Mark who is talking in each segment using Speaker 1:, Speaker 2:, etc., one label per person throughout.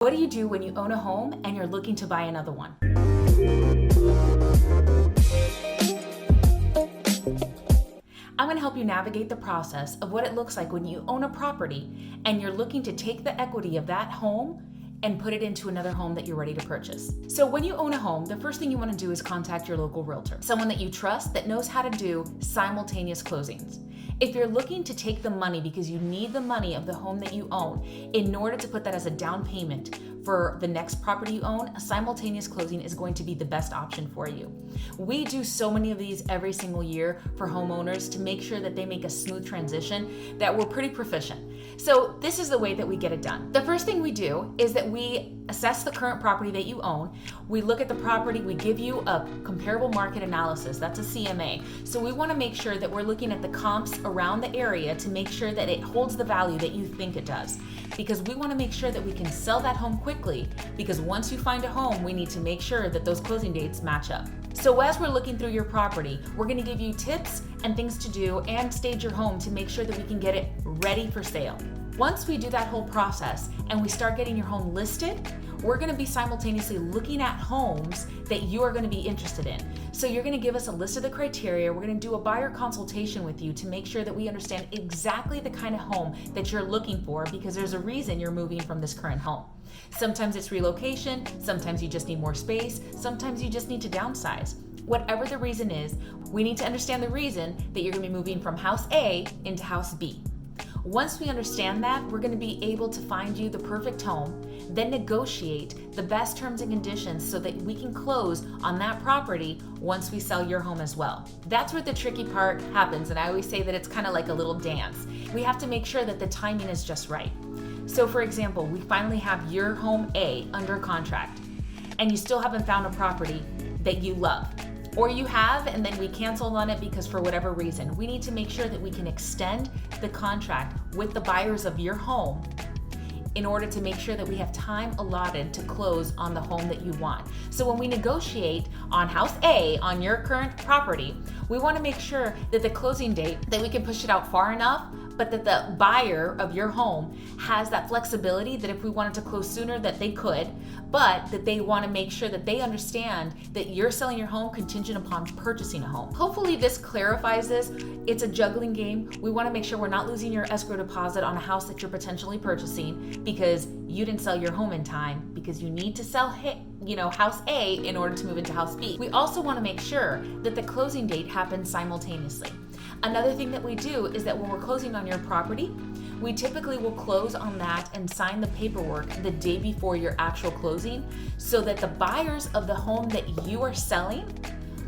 Speaker 1: What do you do when you own a home and you're looking to buy another one? I'm going to help you navigate the process of what it looks like when you own a property and you're looking to take the equity of that home and put it into another home that you're ready to purchase. So when you own a home, the first thing you want to do is contact your local realtor, someone that you trust that knows how to do simultaneous closings. If you're looking to take the money because you need the money of the home that you own in order to put that as a down payment for the next property you own, a simultaneous closing is going to be the best option for you. We do so many of these every single year for homeowners to make sure that they make a smooth transition that we're pretty proficient. So this is the way that we get it done. The first thing we do is that we assess the current property that you own. We look at the property, we give you a comparable market analysis, that's a CMA. So we want to make sure that we're looking at the comps around the area to make sure that it holds the value that you think it does. Because we want to make sure that we can sell that home quickly, because once you find a home, we need to make sure that those closing dates match up. So as we're looking through your property, we're going to give you tips and things to do and stage your home to make sure that we can get it ready for sale. Once we do that whole process and we start getting your home listed, we're going to be simultaneously looking at homes that you are going to be interested in. So you're going to give us a list of the criteria. We're going to do a buyer consultation with you to make sure that we understand exactly the kind of home that you're looking for, because there's a reason you're moving from this current home. Sometimes it's relocation, sometimes you just need more space, sometimes you just need to downsize. Whatever the reason is, we need to understand the reason that you're going to be moving from house A into house B. Once we understand that, we're going to be able to find you the perfect home, then negotiate the best terms and conditions so that we can close on that property once we sell your home as well. That's where the tricky part happens, and I always say that it's kind of like a little dance. We have to make sure that the timing is just right. So for example, we finally have your home A under contract, and you still haven't found a property that you love. Or you have, and then we canceled on it because for whatever reason. We need to make sure that we can extend the contract with the buyers of your home in order to make sure that we have time allotted to close on the home that you want. So when we negotiate on house A, on your current property, we want to make sure that the closing date, that we can push it out far enough, but that the buyer of your home has that flexibility that if we wanted to close sooner that they could, but that they want to make sure that they understand that you're selling your home contingent upon purchasing a home. Hopefully this clarifies this. It's a juggling game. We want to make sure we're not losing your escrow deposit on a house that you're potentially purchasing because you didn't sell your home in time, because you need to sell house A in order to move into house B. We also want to make sure that the closing date happens simultaneously. Another thing that we do is that when we're closing on your property, we typically will close on that and sign the paperwork the day before your actual closing, so that the buyers of the home that you are selling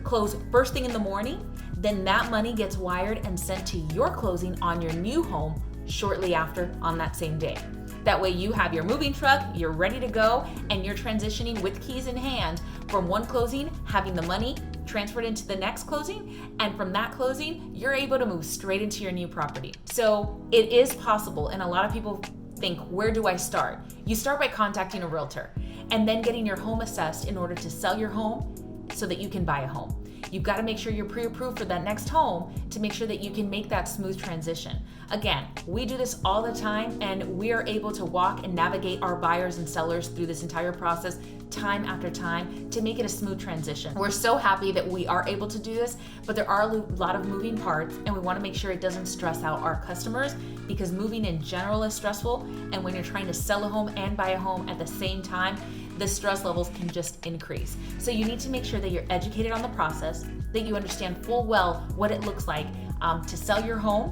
Speaker 1: close first thing in the morning. Then that money gets wired and sent to your closing on your new home shortly after on that same day. That way you have your moving truck, you're ready to go, and you're transitioning with keys in hand from one closing, having the money transferred into the next closing, and from that closing, you're able to move straight into your new property. So it is possible, and a lot of people think, where do I start? You start by contacting a realtor and then getting your home assessed in order to sell your home so that you can buy a home. You've got to make sure you're pre-approved for that next home to make sure that you can make that smooth transition. Again, we do this all the time, and we are able to walk and navigate our buyers and sellers through this entire process time after time to make it a smooth transition. We're so happy that we are able to do this, but there are a lot of moving parts, and we want to make sure it doesn't stress out our customers, because moving in general is stressful, and when you're trying to sell a home and buy a home at the same time, the stress levels can just increase. So you need to make sure that you're educated on the process, that you understand full well what it looks like to sell your home.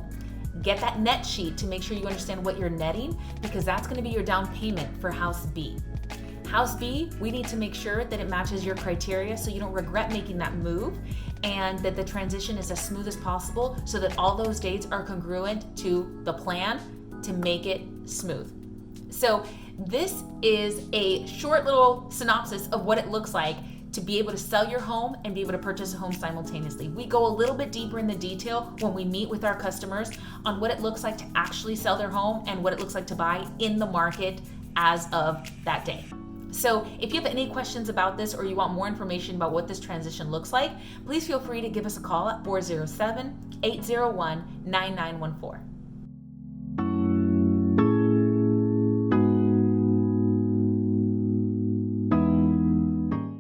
Speaker 1: Get that net sheet to make sure you understand what you're netting, because that's going to be your down payment for house B. House B, we need to make sure that it matches your criteria so you don't regret making that move, and that the transition is as smooth as possible so that all those dates are congruent to the plan to make it smooth. So this is a short little synopsis of what it looks like to be able to sell your home and be able to purchase a home simultaneously. We go a little bit deeper in the detail when we meet with our customers on what it looks like to actually sell their home and what it looks like to buy in the market as of that day. So if you have any questions about this, or you want more information about what this transition looks like, please feel free to give us a call at 407-801-9914.